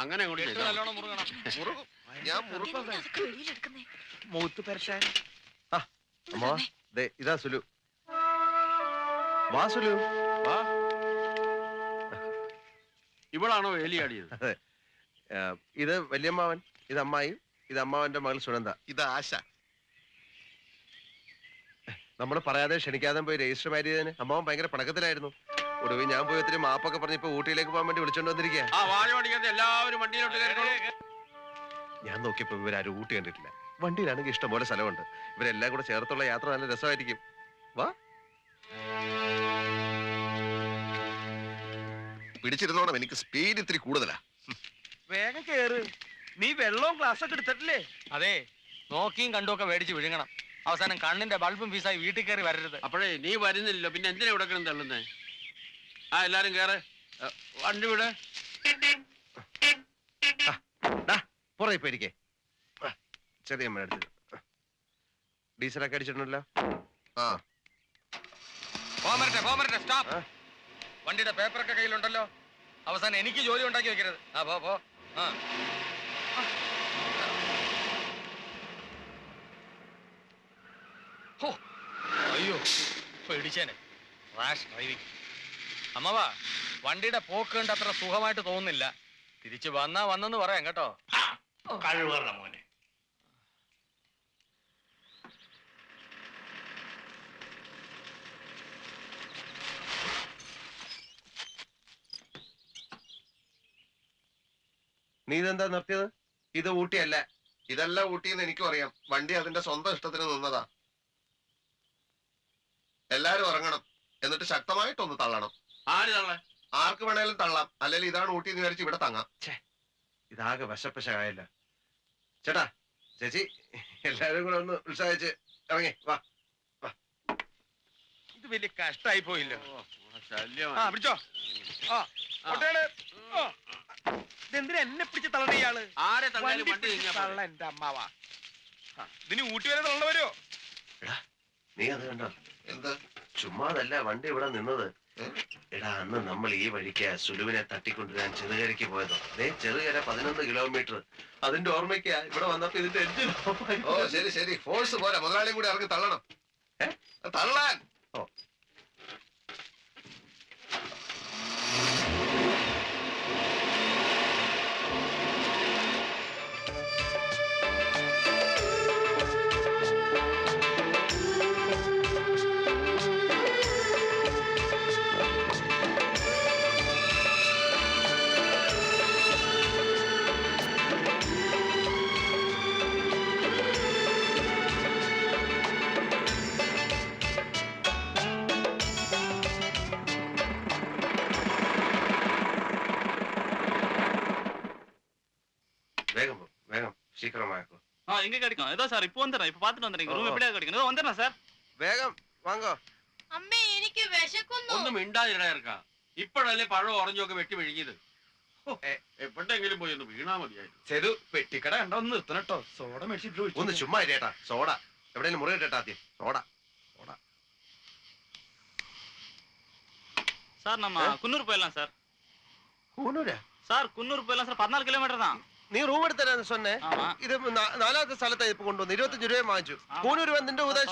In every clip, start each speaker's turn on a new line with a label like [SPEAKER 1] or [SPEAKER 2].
[SPEAKER 1] അങ്ങനെ
[SPEAKER 2] ഇതാ സുലു. വാ സുലു.
[SPEAKER 1] ഇവളാണോ വേലിയാടിയത്?
[SPEAKER 2] അതെ. ഇത് വല്യമ്മാവൻ, ഇത് അമ്മായി, ഇത് അമ്മാവന്റെ മകൾ സുനന്ദ,
[SPEAKER 3] ഇത് ആശ.
[SPEAKER 2] നമ്മൾ പറയാതെ ക്ഷണിക്കാതെ പോയി രജിസ്റ്റർ മാരേജ് ചെയ്തതിന് അമ്മാവൻ ഭയങ്കര പണക്കത്തിലായിരുന്നു. ഒടുവിൽ ഞാൻ പോയി ഒത്തിരി മാപ്പൊക്കെ പറഞ്ഞ് ഇപ്പൊ ഊട്ടിയിലേക്ക് പോകാൻ വേണ്ടി വിളിച്ചോണ്ട് വന്നിരിക്കുക. ഞാൻ നോക്കിയപ്പോ ഇവരാരും ഊട്ടി കണ്ടിട്ടില്ല. വണ്ടിയിലാണെങ്കിൽ ഇഷ്ടംപോലെ സ്ഥലമുണ്ട്. ഇവരെല്ലാം കൂടെ ചേർത്തുള്ള യാത്ര നല്ല രസമായിരിക്കും. വാ.
[SPEAKER 3] പിടിച്ചിരുന്നോണം, എനിക്ക് സ്പീഡ് ഇത്തിരി കൂടുതലാ.
[SPEAKER 4] വേഗം കേറ്. നീ വെള്ളവും ഗ്ലാസ് ഒക്കെ എടുത്തിട്ടില്ലേ?
[SPEAKER 5] അതെ, നോക്കിയും കണ്ടുമൊക്കെ മേടിച്ച് വിഴുങ്ങണം. അവസാനം കണ്ണിന്റെ ബൾബും ഫീസായി വീട്ടിൽ കയറി വരരുത്.
[SPEAKER 1] അപ്പോഴേ നീ വരുന്നില്ലല്ലോ, പിന്നെ എന്തിനാ ഇവിടെ കിടന്ന് തള്ളുന്നേ? ആ എല്ലാരും കേറ്, വണ്ടി വിടെ.
[SPEAKER 2] പുറകെ പേടിക്കേ. ചെറിയ അമ്മ എടുത്ത് ഡീസലൊക്കെ അടിച്ചിട്ടുണ്ടല്ലോ.
[SPEAKER 5] സ്റ്റോപ്പ്. വണ്ടിയുടെ പേപ്പറൊക്കെ കയ്യിലുണ്ടല്ലോ. അവസാനം എനിക്ക് ജോലി ഉണ്ടാക്കി വെക്കരുത്. പോ. അയ്യോ, പേടിച്ചേനെ. Rash driving. അമ്മവാ, വണ്ടിയുടെ പോക്ക് കണ്ട് അത്ര സുഖമായിട്ട് തോന്നുന്നില്ല. തിരിച്ചു വന്നെന്ന് പറയാം കേട്ടോ.
[SPEAKER 6] കഴിവറ മോനെ.
[SPEAKER 2] നീ ഇതെന്താ നിർത്തിയത്? ഇത് ഊട്ടിയല്ല.
[SPEAKER 3] ഇതല്ല ഊട്ടിന്ന് എനിക്കും അറിയാം. വണ്ടി അതിന്റെ സ്വന്തം ഇഷ്ടത്തിന് നിന്നതാ. എല്ലാരും ഇറങ്ങണം, എന്നിട്ട് ശക്തമായിട്ടൊന്ന് തള്ളണം.
[SPEAKER 1] ആര് തള്ളേ?
[SPEAKER 3] ആർക്ക് വേണേലും തള്ളാം, അല്ലെങ്കിൽ ഇതാണ് ഊട്ടി എന്ന് വിചാരിച്ച് ഇവിടെ തങ്ങാം.
[SPEAKER 2] ഇതാകെ വശപ്പശായല്ല. ചേട്ടാ, ചേച്ചി, എല്ലാരും കൂടെ ഒന്ന് ഉത്സാഹിച്ച് ഇറങ്ങി വാ.
[SPEAKER 4] ഇത് വലിയ കഷ്ടായി പോയില്ലോ. പിടിച്ചോ. ഇതെന്തിനാ എന്നെ പിടിച്ച് തള്ളണ ഇയാള്? തള്ള എന്റെ അമ്മാവാ. ഇതിന് ഊട്ടി വരെ തള്ള വരുമോ?
[SPEAKER 2] എടാ, നീ അത് കണ്ടോ?
[SPEAKER 3] എന്ത്?
[SPEAKER 2] ചുമ്മാതല്ല വണ്ടി ഇവിടെ നിന്നത്. എടാ, അന്ന് നമ്മൾ ഈ വഴിക്ക് സുലുവിനെ തട്ടിക്കൊണ്ടുവരാൻ ചെറുകരയ്ക്ക് പോയതോ. ചെറുകര 11 കിലോമീറ്റർ. അതിന്റെ ഓർമ്മയ്ക്കാ ഇവിടെ വന്നപ്പോ ഇതിന്റെ എഞ്ചിൻ.
[SPEAKER 3] ഓ ശരി ശരി, ഫോഴ്സ് പോരാ, മുതലാളിയും കൂടി ഇറങ്ങി തള്ളണം. തള്ളാൻ.
[SPEAKER 2] ഓ, சீக்கிரமாக்கும்.
[SPEAKER 7] எங்க கிடைக்கும்? ஏதோ சார் இப்போ வந்துறேன். இப்போ பாத்துட்டு வந்துறேன். ரூம் எப்படியா கிடைக்கும்? ஏதோ வந்துறேன் சார்.
[SPEAKER 2] വേഗം വാങ്ങോ.
[SPEAKER 8] അമ്മേ, എനിക്ക് വിശക്കുന്നു.
[SPEAKER 1] ഒന്നും മിണ്ടാതിരടാ ഇറക്കാ. ഇപ്പോഴല്ലേ പഴം ഓറഞ്ചൊക്കെ വെട്ടി വിഴുങ്ങിയത്. എവിടെങ്കിലും പോയി ഒന്ന് വീണാ മതിയായിരുന്നു.
[SPEAKER 4] ചെറു പെട്ടിക്കട കണ്ടോ, ഒന്ന് നിർത്തണട്ടോ. സോഡ മേടിച്ചിട്ട്
[SPEAKER 2] ഒന്ന് ചുമ്മാ ഇരേട്ടാ. സോഡ എവിടെയും മുറി ഇട്ടേട്ടാ. ആദ്യം സോഡ.
[SPEAKER 7] சார் நம்ம குன்னூர் போயிடலாம் சார்.
[SPEAKER 2] കൂനൂരാ?
[SPEAKER 7] சார் குன்னூர் போயிடலாம் சார். 14 கிலோமீட்டர் தான்.
[SPEAKER 2] നീ റൂം എടുത്തരാന്ന് சொன்னே. ഇത് 4ാമത്തെ സ്ഥലത്താ ഇപ്പൊ കൊണ്ടുവന്നു. 25 രൂപ വാങ്ങിച്ചു. കൂനൂർ വന്നിന്റെ ഉദ്ദേശം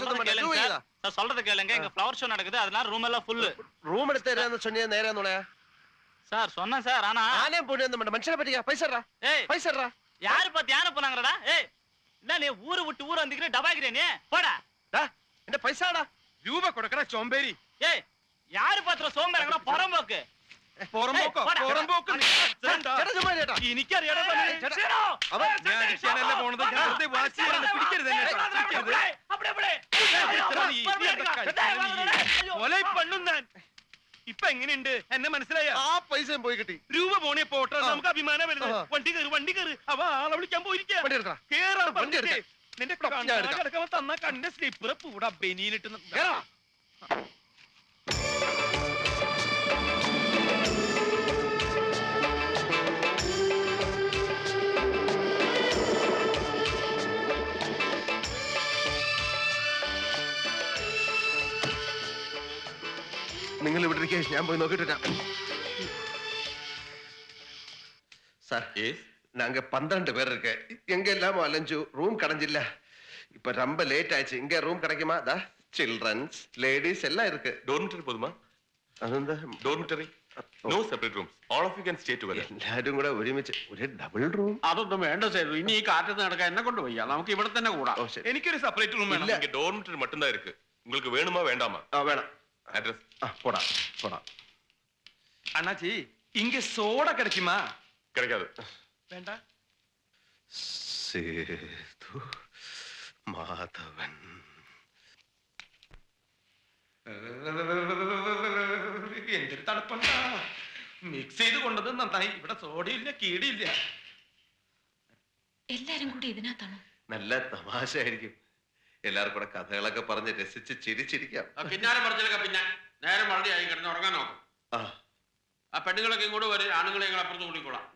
[SPEAKER 7] சார் சொல்றத கேளுங்க. இங்க ஃப்ளவர் ஷோ நடக்குது, அதனால ரூம் எல்லாம் ஃபுல்.
[SPEAKER 2] റൂം എടുത്തരാന്ന് சொன்னே നേരാന്നുള്ളയാ?
[SPEAKER 7] சார் சொன்னேன் சார். ஆனா
[SPEAKER 2] ആനേ പോയി ഒന്നും വേണ്ട. മനുഷ്യനെ പറ്റിക്കാ. പൈസ പൈസ
[SPEAKER 7] யாரு பார்த்து யானை போனாங்கடா? ஏய், என்ன நீ ஊரு விட்டு ஊர் வந்துக்கிற டபாக்கிறே நீ? போடா.
[SPEAKER 2] എന്റെ പൈസടാ.
[SPEAKER 4] രൂപ കൊടുക്കടാ ചോമ്പേരി.
[SPEAKER 7] ஏய், யாரு பாத்துற சோம்பேறங்கடா? புறம்போக்கு.
[SPEAKER 4] എനിക്കറിയാം. ഇപ്പൊ എങ്ങനെയുണ്ട്? എന്നെ മനസ്സിലായ?
[SPEAKER 2] ആ പൈസയും പോയി കിട്ടി.
[SPEAKER 4] രൂപ പോണേ പോട്ടെ, നമുക്ക് അഭിമാനം വരുന്നത്. വണ്ടി കയറി അവ ആളെ വിളിക്കാൻ പോയിരിക്കാം. നിന്റെ കിടക്കാൻ തന്ന കണ്ണിന്റെ സ്ലിപ്പർ പൂടാ ബെനിയിലിട്ട്. നിങ്ങൾ ഇവിടെ ഇരിക്കേ, ഞാൻ പോയി നോക്കിട്ട്.
[SPEAKER 2] Sir
[SPEAKER 1] Yes.
[SPEAKER 2] நாங்க 12 பேர் இருக்கு எங்க எல்லாமோ அலைஞ்சு ரூம் கிடைஞ்சில்ல இப்ப ரொம்ப லேட் ஆயிடுச்சு இங்க ரூம் கிடைக்குமா தா சில்ட்ரன்ஸ் லேடிஸ் எல்லாம் இருக்கு
[SPEAKER 9] ഡോർമിറ്ററി പോതുമാ
[SPEAKER 2] അതെന്താ
[SPEAKER 9] dormitory no separate rooms all of you can stay together
[SPEAKER 2] എല്ലാരും കൂടെ ഒരുമിച്ച് ഒരു ഡബിൾ റൂം
[SPEAKER 1] അതൊന്നും വേണ്ട സേതു ഇനി ഈ കാറ്റത്ത് നടക്കാൻ എന്നെ കൊണ്ട് വയ്യ നമുക്ക് ഇവിടെ തന്നെ കൂടാം
[SPEAKER 2] ഓ ശരി
[SPEAKER 4] എനിക്കൊരു സെപ്പറേറ്റ് റൂം വേണം.
[SPEAKER 2] ഇല്ല.
[SPEAKER 9] இங்க டோர்மிட்டரி மட்டும்தான் இருக்கு உங்களுக்கு வேணுமா வேண்டாமா
[SPEAKER 2] ആ വേണം
[SPEAKER 9] அட்ரஸ்
[SPEAKER 2] പോടാ പോടാ
[SPEAKER 4] അണ്ണാച്ചി ഇങ്ങ സോഡ കിടക്കുമാ?
[SPEAKER 9] கிடைக்காது
[SPEAKER 4] വേണ്ട.
[SPEAKER 2] സേതു മാധവൻ
[SPEAKER 4] എന്തൊരു തണുപ്പണ്ടാ. മിക്സ് ചെയ്ത് കൊണ്ടത് നന്നായി. ഇവിടെ സോഡയില്ല കീടിയില്ല.
[SPEAKER 8] എല്ലാരും കൂടി ഇതിനകത്താണോ?
[SPEAKER 2] നല്ല തമാശയായിരിക്കും എല്ലാവർക്കും കൂടെ കഥകളൊക്കെ പറഞ്ഞ് രസിച്ച് ചിരിച്ചിരിക്കാം
[SPEAKER 1] പിന്നാലെ പറഞ്ഞില്ല പിന്നെ നേരം വളരെ ആയി കിടന്ന് ഉറങ്ങാൻ നോക്കും
[SPEAKER 2] ആ
[SPEAKER 1] ആ പെണ്ണുങ്ങളൊക്കെ ഇങ്ങോട്ട് വരും ആണുങ്ങളെ ഞങ്ങൾ അപ്പുറത്ത് കൂടിക്കോളാം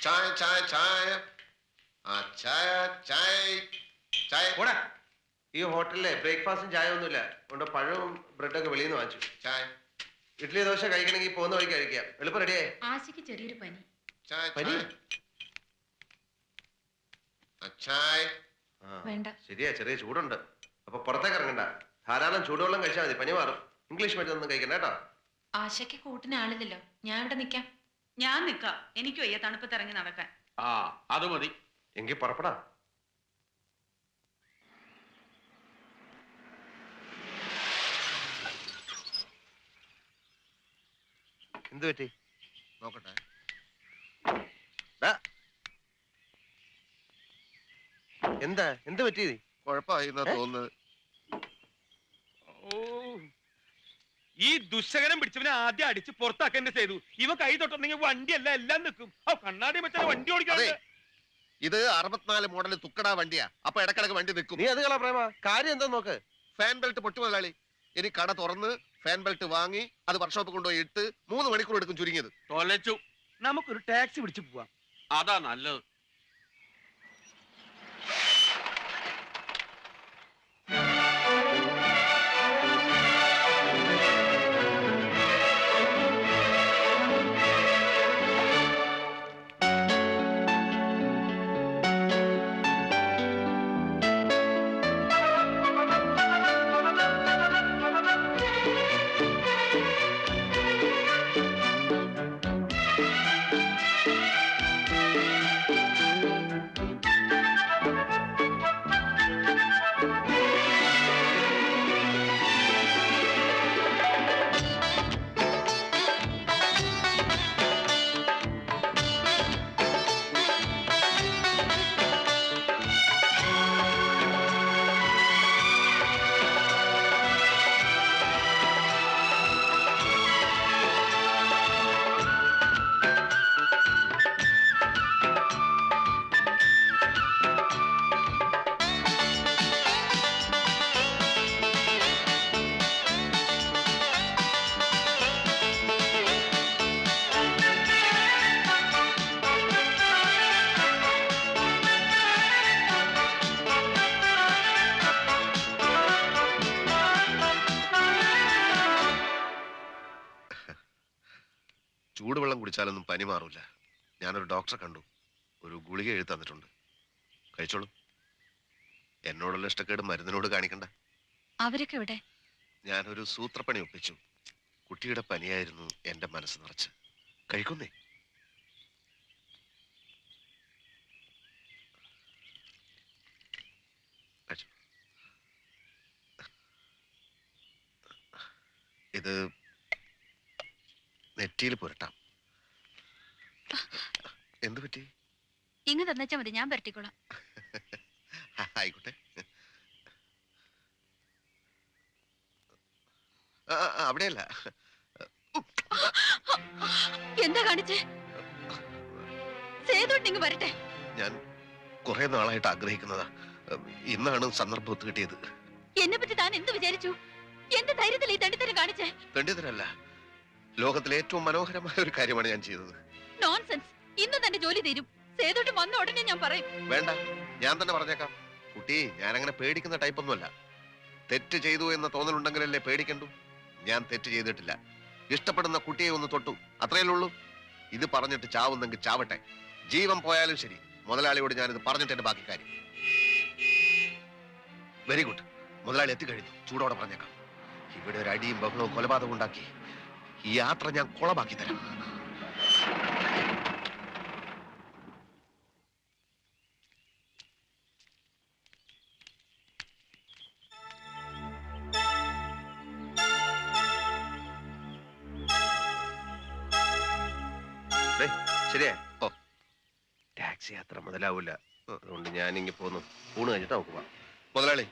[SPEAKER 3] ചായ ചായ ചായ ആ ചായ ചായ ചായ
[SPEAKER 2] പോടാ ഈ ഹോട്ടലിലെ ബ്രേക്ക്ഫാസ്റ്റും ചായ ഒന്നുമില്ല അതുകൊണ്ട് പഴവും ബ്രെഡൊക്കെ വെളിയിൽ നിന്ന് വാങ്ങിച്ചു
[SPEAKER 3] ചായ
[SPEAKER 2] ഇഡ്ഡലി ദോശ കഴിക്കണമെങ്കിൽ പോകുന്ന വഴി കഴിക്കാം എളുപ്പം റെഡിയായി
[SPEAKER 8] ആശയ്ക്ക് ചെറിയൊരു പനി.
[SPEAKER 3] ചായ
[SPEAKER 2] പനി?
[SPEAKER 3] ചായ ആ ചായ
[SPEAKER 8] വേണ്ട.
[SPEAKER 2] ശരിയാ ചെറിയ ചൂടുണ്ട് അപ്പൊ പുറത്തേക്ക് ഇറങ്ങണ്ട ധാരാളം ചൂടുവെള്ളം കഴിച്ചാൽ മതി പനി മാറും ഇംഗ്ലീഷ് മരുന്നൊന്നും കഴിക്കണ്ട കേട്ടോ
[SPEAKER 8] ആശയ്ക്ക് കൂട്ടിന് ആളില്ലല്ലോ, ഞാൻ ഇവിടെ നിക്കാം.
[SPEAKER 10] ഞാൻ നിക്കാം. എനിക്ക് വയ്യ തണുപ്പത്ത് ഇറങ്ങി നടക്കാൻ.
[SPEAKER 1] ആ അത് മതി
[SPEAKER 2] എങ്കിൽ പുറപ്പെടാ എന്ത് പറ്റി
[SPEAKER 3] നോക്കട്ടെ.
[SPEAKER 2] ദാ. എന്താ എന്ത് പറ്റി
[SPEAKER 3] കുഴപ്പമായി എന്നാ തോന്നുന്നത്.
[SPEAKER 4] ഓ, ഈ ദുശകനം പിടിച്ചവനെ ആദ്യം അടിച്ച് പുറത്താക്കന്നെ ചെയ്തു. ഇവ കൈ തൊട്ടുണ്ടെങ്കിൽ വണ്ടിയല്ല എല്ലാം നിൽക്കും. ആ കണ്ണാടി വെച്ചാൽ വണ്ടി ഓടിക്കാൻ.
[SPEAKER 3] അതെ, ഇത് 64 മോഡൽ തുക്കടാ വണ്ടിയാ. അപ്പൊ ഇടക്കിടക്ക് വണ്ടി നിൽക്കും.
[SPEAKER 2] നീ അത് കളാ പ്രേമ കാര്യം എന്താ നോക്ക്
[SPEAKER 3] ഫാൻ ബെൽറ്റ് പൊട്ടി മുതലാളി. ഇനി കട തുറന്ന് ഫാൻ ബെൽറ്റ് വാങ്ങി അത് വർക്ക്ഷോപ്പ് കൊണ്ടുപോയി ഇട്ട് 3 മണിക്കൂർ എടുക്കും ചുരുങ്ങിയത്.
[SPEAKER 1] തൊലച്ചു
[SPEAKER 4] നമുക്കൊരു ടാക്സി പിടിച്ച് പോവാം.
[SPEAKER 1] അതാ നല്ലത്
[SPEAKER 3] ചൂടുവെള്ളം കുടിച്ചാലൊന്നും പനി മാറൂല. ഞാനൊരു ഡോക്ടറെ കണ്ടു, ഒരു ഗുളിക എഴുതി തന്നിട്ടുണ്ട്, കഴിച്ചോളൂ. എന്നോടുള്ള ഇഷ്ടക്കേട് മരുന്നിനോട് കാണിക്കണ്ട.
[SPEAKER 8] അവരൊക്കെ ഇവിടെ?
[SPEAKER 3] ഞാനൊരു സൂത്രപ്പണി ഒപ്പിച്ചു. കുട്ടിയുടെ പനിയായിരുന്നു എന്റെ മനസ്സ് നിറച്ച്. കഴിക്കുന്നേ. ഇത് നെറ്റിയിൽ പുരട്ടാം. എന്ത് പറ്റി?
[SPEAKER 8] ഇങ്ങ് തന്നേച്ചാ മതി, ഞാൻ പരട്ടിക്കോളാം.
[SPEAKER 3] ആയിക്കോട്ടെ. അവിടെയല്ല.
[SPEAKER 8] എന്താ കാണിച്ചേ? സേതുട്ടിങ് വരട്ടെ.
[SPEAKER 3] ഞാൻ കുറെ നാളായിട്ട് ആഗ്രഹിക്കുന്നതാ. ഇന്നാണ് സന്ദർഭം ഒത്തു കിട്ടിയത്.
[SPEAKER 8] എന്നെ പറ്റി താൻ എന്ത് വിചാരിച്ചു? എന്റെ ധൈര്യത്തിൽ ഈ തണ്ടിത്തരം കാണിച്ചേ?
[SPEAKER 3] തെണ്ടിതരല്ല, ലോകത്തിലെ ഏറ്റവും മനോഹരമായ ഒരു കാര്യമാണ് ഞാൻ ചെയ്തത്.
[SPEAKER 8] നോൺസെൻസ്. ഇന്ന് തന്റെ ജോലി തീരും. സേതുട്ട് വന്ന ഉടനെ ഞാൻ പറയും.
[SPEAKER 3] വേണ്ട, ഞാൻ തന്നെ പറഞ്ഞേക്കാം. കുട്ടി, ഞാൻ അങ്ങനെ പേടിക്കുന്ന ടൈപ്പൊന്നുമല്ല. തെറ്റ് ചെയ്തു എന്ന തോന്നലുണ്ടെങ്കിലല്ലേ പേടിക്കണ്ടു. ഞാൻ തെറ്റ് ചെയ്തിട്ടില്ല. ഇഷ്ടപ്പെടുന്ന കുട്ടിയെ ഒന്ന് തൊട്ടു, അത്രയല്ലേ ഉള്ളൂ. ഇത് പറഞ്ഞിട്ട് ചാവുന്നെങ്കിൽ ചാവട്ടെ, ജീവൻ പോയാലും ശരി. മുതലാളിയോട് ഞാനിത് പറഞ്ഞിട്ട് എന്റെ ബാക്കി കാര്യം. Very good. മുതലാളി എത്തിക്കഴിഞ്ഞു. ചൂടോടെ പറഞ്ഞേക്കാം. ഇവിടെ ഒരു അടിയും ബഹളവും കൊലപാതകവും ഉണ്ടാക്കി ഈ യാത്ര ഞാൻ കുളമാക്കി തരാം. ശരിയാ? ഓ, ടാക്സി യാത്ര മുതലാവൂല. അതുകൊണ്ട് ഞാനിങ്ങി പോന്നു. ഊണ് കഴിഞ്ഞിട്ട് നമുക്ക് പോവാം. മുതലാളി,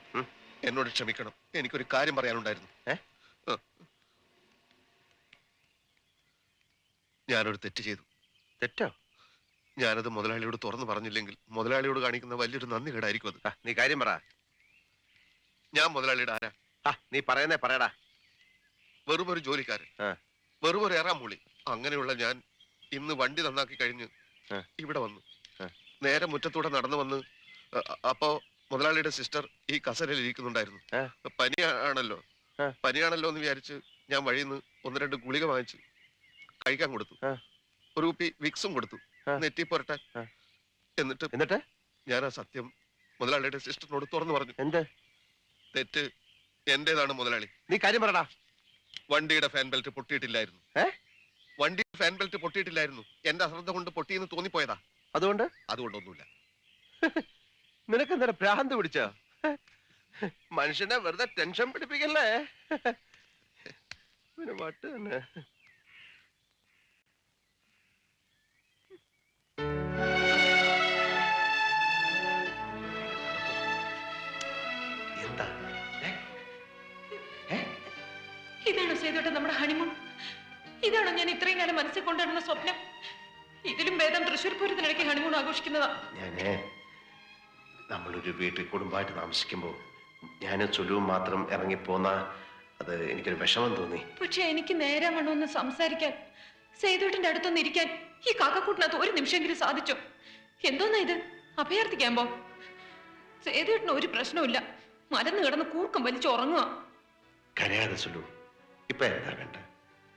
[SPEAKER 3] എന്നോട് ക്ഷമിക്കണം. എനിക്കൊരു കാര്യം പറയാനുണ്ടായിരുന്നു. ഞാനൊരു തെറ്റ് ചെയ്തു.
[SPEAKER 2] തെറ്റോ?
[SPEAKER 3] ഞാനത് മുതലാളിയോട് തുറന്നു പറഞ്ഞില്ലെങ്കിൽ മുതലാളിയോട് കാണിക്കുന്ന വലിയൊരു നന്ദി കേടായിരിക്കും അത്.
[SPEAKER 2] നീ കാര്യം പറ.
[SPEAKER 3] ഞാൻ മുതലാളിയുടെ ആരാ?
[SPEAKER 2] നീ പറയുന്നേ പറയടാ.
[SPEAKER 3] വെറും ഒരു ജോലിക്കാരൻ, വെറും ഒരു ഏറാമൂളി. അങ്ങനെയുള്ള ഞാൻ ഇന്ന് വണ്ടി നന്നാക്കി കഴിഞ്ഞ് ഇവിടെ വന്നു. നേരെ മുറ്റത്തൂടെ നടന്നു വന്ന് അപ്പോ മുതലാളിയുടെ സിസ്റ്റർ ഈ കസരയിൽ ഇരിക്കുന്നുണ്ടായിരുന്നു. പനിയാണല്ലോ എന്ന് വിചാരിച്ച് ഞാൻ വഴിയിൽ നിന്ന് 1-2 ഗുളിക വാങ്ങിച്ചു കഴിക്കാൻ കൊടുത്തു. ഒരു കുപ്പി വിക്സും കൊടുത്തു നെറ്റി പുരട്ടാൻ. എന്നിട്ട് ഞാൻ ആ സത്യം മുതലാളിയുടെ സിസ്റ്ററിനോട് തുറന്നു പറഞ്ഞു.
[SPEAKER 2] എന്ത്?
[SPEAKER 3] തെറ്റ് എന്റേതാണ് മുതലാളി.
[SPEAKER 2] നീ കാര്യം പറടാ.
[SPEAKER 3] വണ്ടിയുടെ ഫാൻ ബെൽറ്റ് പൊട്ടിയിട്ടില്ലായിരുന്നു. വണ്ടിയുടെ ഫാൻ ബെൽറ്റ് പൊട്ടിയിട്ടില്ലായിരുന്നു. എന്റെ അശ്രദ്ധ കൊണ്ട് പൊട്ടിയെന്ന് തോന്നിപ്പോയതാ. അതുകൊണ്ടൊന്നുമില്ല.
[SPEAKER 2] നിനക്ക് എന്താ ഭ്രാന്ത് പിടിച്ച? മനുഷ്യനെ വെറുതെ ടെൻഷൻ പിടിപ്പിക്കല്ലേ. പാട്ട് തന്നെ.
[SPEAKER 3] എന്താ?
[SPEAKER 10] ഇതാണോ സേതുട്ട നമ്മുടെ ഹണിമൂൺ? ഇതാണോ ഞാൻ ഇത്രയും കാലം മനസ്സിൽ കൊണ്ടുവരുന്ന സ്വപ്നം? ഇതിലും ഭേദം തൃശ്ശൂർ പൂരത്തിനിടയ്ക്ക് ഹണിമൂൺ ആഘോഷിക്കുന്നതാ.
[SPEAKER 2] നമ്മളൊരു വീട്ടിൽ കുടുംബമായിട്ട് താമസിക്കുമ്പോ ഞാനും സുലുവും മാത്രം ഇറങ്ങിപ്പോന്ന അത് എനിക്കൊരു വിഷമം തോന്നി.
[SPEAKER 10] പക്ഷെ എനിക്ക് നേരെ വേണമെന്ന് സംസാരിക്കാൻ, സേതുട്ടിന്റെ അടുത്തൊന്ന് ഇരിക്കാൻ ഈ കാക്കക്കൂട്ടിനകത്ത് ഒരു നിമിഷമെങ്കിലും സാധിച്ചോ? എന്തോന്നാ ഇത്? അഭയാർത്ഥിക്കാമ്പോ? സേതുട്ടിന് ഒരു പ്രശ്നമില്ല. മരന്ന് കിടന്ന് കൂർക്കം വലിച്ച് ഉറങ്ങുക.
[SPEAKER 2] കരയാതെ സുലു. ഇപ്പൊ എന്താ വേണ്ട?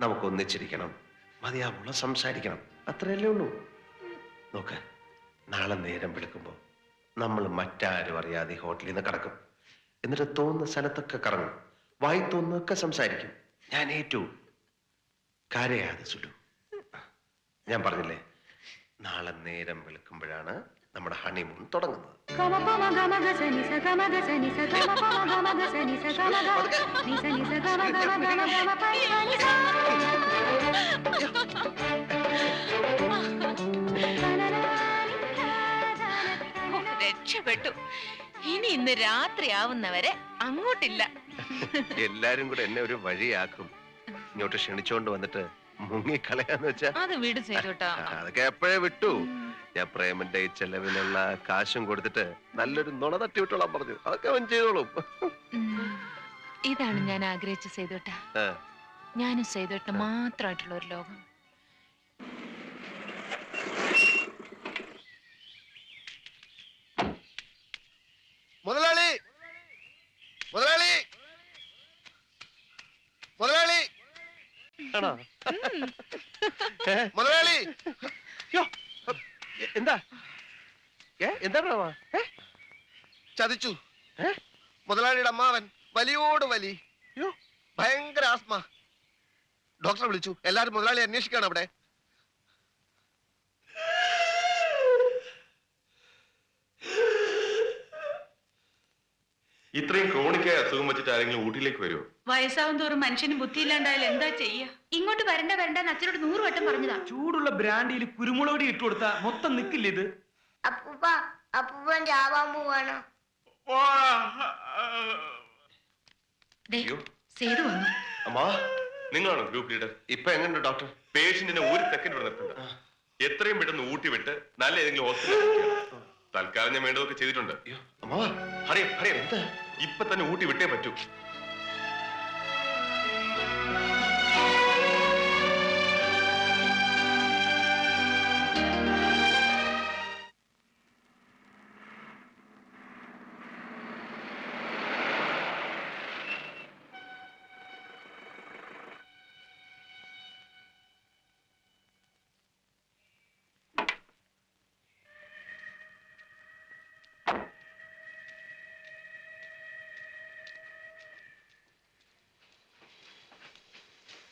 [SPEAKER 2] നമുക്ക് ഒന്നിച്ചിരിക്കണം, മതിയാവുള്ള സംസാരിക്കണം, അത്രയല്ലേ ഉള്ളൂ. നോക്ക്, നാളെ നേരം വെളുക്കുമ്പോ നമ്മൾ മറ്റാരും അറിയാതെ ഹോട്ടലിൽ നിന്ന് കടക്കും. എന്നിട്ട് തോന്നുന്ന സ്ഥലത്തൊക്കെ കറങ്ങും, വായി തോന്നുന്നൊക്കെ സംസാരിക്കും. ഞാൻ ഏറ്റു. കരയാതെ സുലു. ഞാൻ പറഞ്ഞില്ലേ, നാളെ നേരം വെളുക്കുമ്പോഴാണ് നമ്മുടെ ഹണിമൂൺ തുടങ്ങുന്നത്.
[SPEAKER 10] രക്ഷപ്പെട്ടു. ഇനി ഇന്ന് രാത്രി ആവുന്നവരെ അങ്ങോട്ടില്ല.
[SPEAKER 2] എല്ലാരും കൂടെ എന്നെ ഒരു വഴിയാക്കും. ഇങ്ങോട്ട് ക്ഷണിച്ചോണ്ട് വന്നിട്ട് മുങ്ങിക്കളയാന്ന് വെച്ചാ
[SPEAKER 10] അത് വീട് ചെയ്തോട്ടാ.
[SPEAKER 2] അതൊക്കെ എപ്പോഴേ വിട്ടു. ഞാൻ പ്രേമന്റെ ഈ ചെലവിനുള്ള കാശും കൊടുത്തിട്ട് നല്ലൊരു നുണ തട്ടി വിട്ടോളാൻ പറഞ്ഞു. അതൊക്കെ അവൻ ചെയ്തോളും.
[SPEAKER 8] ഇതാണ് ഞാൻ ആഗ്രഹിച്ച സേതുട്ട. ഞാനും സേതുട്ട മാത്രമായിട്ടുള്ള ഒരു ലോകം.
[SPEAKER 3] മുതലാളി, മുതലാളി, മുതലാളി, മുതലാളി.
[SPEAKER 2] എന്താ എന്താ
[SPEAKER 3] ചതിച്ചു. മുതലാളിയുടെ അമ്മാവൻ വലിയോട് വലി, ഭയങ്കര ആസ്മ. ഡോക്ടറെ വിളിച്ചു. എല്ലാരും മുതലാളി അന്വേഷിക്കാണ് അവിടെ.
[SPEAKER 9] ഇത്രയും ക്രോണിക്കായ അസുഖം വെച്ചിട്ട് ആരെങ്കിലും ഊട്ടിയിലേക്ക് വരുമോ?
[SPEAKER 10] വയസ്സാവും തോറും മനുഷ്യന് ബുദ്ധിയില്ലാണ്ടായാൽ എന്താ ചെയ്യാ?
[SPEAKER 8] ഇങ്ങോട്ട് വരണ്ട അച്ഛനോട് 100 വട്ടം പറഞ്ഞതാ.
[SPEAKER 4] ചൂടുള്ള ബ്രാൻഡിയിൽ കുരുമുളക് ഇട്ട് കൊടുത്താ മൊത്തം നിക്കില്ല ഇത്.
[SPEAKER 11] അപ്പൂപ്പൻ ചാവാൻ പോവാണോ?
[SPEAKER 8] സേതു വന്നു.
[SPEAKER 2] അമ്മാ,
[SPEAKER 9] നിങ്ങളാണോ ഗ്രൂപ്പ് ലീഡർ?
[SPEAKER 2] ഇപ്പൊ എങ്ങനെയുണ്ട് ഡോക്ടർ?
[SPEAKER 9] പേഷ്യന്റിനെ ഒരു സെക്കൻഡ് ഇവിടെ നിർത്തണ്ട. എത്രയും പെട്ടെന്ന് ഊട്ടി വിട്ട് നല്ല ഏതെങ്കിലും ഹോസ്പിറ്റലിൽ തൽക്കാലം ഞാൻ വേണ്ടതൊക്കെ ചെയ്തിട്ടുണ്ട്.
[SPEAKER 2] അമ്മാ,
[SPEAKER 9] അറിയാം അറിയാം, ഇപ്പൊ തന്നെ ഊട്ടി വിട്ടേ പറ്റൂ.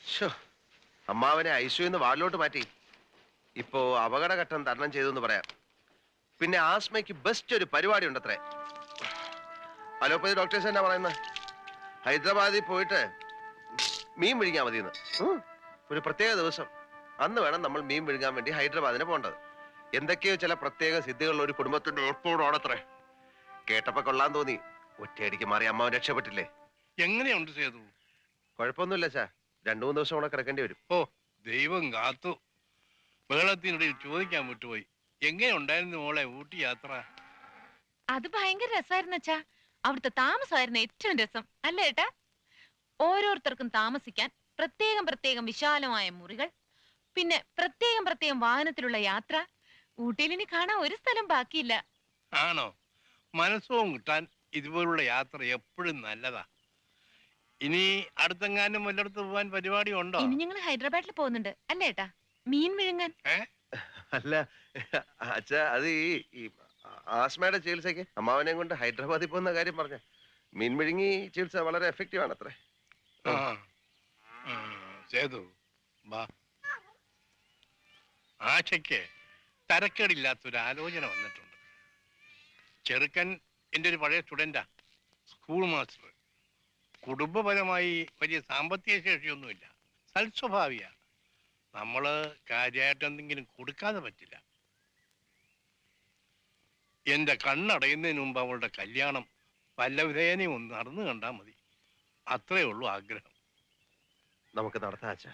[SPEAKER 2] ശ്ശോ, അമ്മാവനെ ഐസിയുന്ന് വാർഡിലോട്ട് മാറ്റി. ഇപ്പോ അപകടഘട്ടം തരണം ചെയ്തു എന്ന് പറയാം. പിന്നെ ആസ്മയ്ക്ക് ബെസ്റ്റ് ഒരു പരിപാടി ഉണ്ടത്രേ. അലോപ്പതി ഡോക്ടേഴ്സ് എന്നാ പറയുന്നത്? ഹൈദരാബാദിൽ പോയിട്ട് മീൻ വിഴുങ്ങാൻ മതിയെന്ന്. ഒരു പ്രത്യേക ദിവസം അന്ന് വേണം നമ്മൾ മീൻ വിഴുങ്ങാൻ വേണ്ടി ഹൈദരാബാദിന് പോകേണ്ടത്. എന്തൊക്കെയോ ചില പ്രത്യേക സിദ്ധികളുള്ള ഒരു കുടുംബത്തിന്റെ എപ്പോഴാണത്രേ. കേട്ടപ്പോ കൊള്ളാൻ തോന്നി. ഒറ്റയടിക്ക് മാറി അമ്മാവൻ രക്ഷപ്പെട്ടില്ലേ.
[SPEAKER 6] എങ്ങനെയുണ്ട് സേതു?
[SPEAKER 2] കുഴപ്പമൊന്നുമില്ല ചാ, 2-3 ദിവസം കൂടെ കിടക്കേണ്ടി വരും.
[SPEAKER 6] ഓ ദൈവം കാത്തു. ബഹളത്തിനിടയിൽ ചോദിക്കാൻ വിട്ടുപോയി, എങ്ങനെ ഉണ്ടായിരുന്നു മോളെ ഊട്ടി യാത്ര?
[SPEAKER 8] അത് ഭയങ്കര രസമായിരുന്നു അച്ഛാ. അവിടുത്തെ താമസമായിരുന്നു ഏറ്റവും രസം, അല്ലേ ഏട്ടാ? ഓരോരുത്തർക്കും താമസിക്കാൻ പ്രത്യേകം പ്രത്യേകം വിശാലമായ മുറികൾ, പിന്നെ പ്രത്യേകം പ്രത്യേകം വാഹനത്തിലുള്ള യാത്ര. ഊട്ടിയിൽ ഇനി കാണാൻ ഒരു സ്ഥലം ബാക്കിയില്ല.
[SPEAKER 6] ആണോ? മനസ്സും കിട്ടാൻ ഇതുപോലുള്ള യാത്ര എപ്പോഴും നല്ലതാ. ഇനി അടുത്തെങ്ങാനും വല്ലയിടത്ത് പോവാൻ പരിപാടി ഉണ്ടോ?
[SPEAKER 8] ഇനി ഞങ്ങൾ ഹൈദരാബാദിൽ പോകുന്നുണ്ട്, അല്ലേ ഏട്ടാ? മീൻ വിഴുങ്ങാൻ.
[SPEAKER 2] അല്ല അച്ഛാ, അത് ഈ ആസ്മയുടെ ചികിത്സയ്ക്ക് അമ്മാവനെ കൊണ്ട് ഹൈദരാബാദിൽ പോകുന്ന കാര്യം പറഞ്ഞ. മീൻ വിഴുങ്ങി ചികിത്സ വളരെ എഫക്റ്റീവ് ആണ് അത്രേ.
[SPEAKER 6] സേതു വാ. ആശയ്ക്ക് തരക്കേടില്ലാത്തൊരു ആലോചന വന്നിട്ടുണ്ട്. ചെറുക്കൻ എൻ്റെ ഒരു പഴയ സ്റ്റുഡൻ്റാ, സ്കൂൾ മാസ്റ്റർ. കുടുംബപരമായി വലിയ സാമ്പത്തിക ശേഷിയൊന്നുമില്ല, സൽസ്വഭാവിയാ. നമ്മള് കാര്യമായിട്ട് എന്തെങ്കിലും കൊടുക്കാതെ പറ്റില്ല. എന്റെ കണ്ണടയുന്നതിന് മുമ്പ് അവളുടെ കല്യാണം വല്ലവിധേനയും ഒന്ന് നടന്നു കണ്ടാൽ മതി. അത്രേ ഉള്ളൂ ആഗ്രഹം.
[SPEAKER 2] നമുക്ക് നടത്താം അച്ഛാ.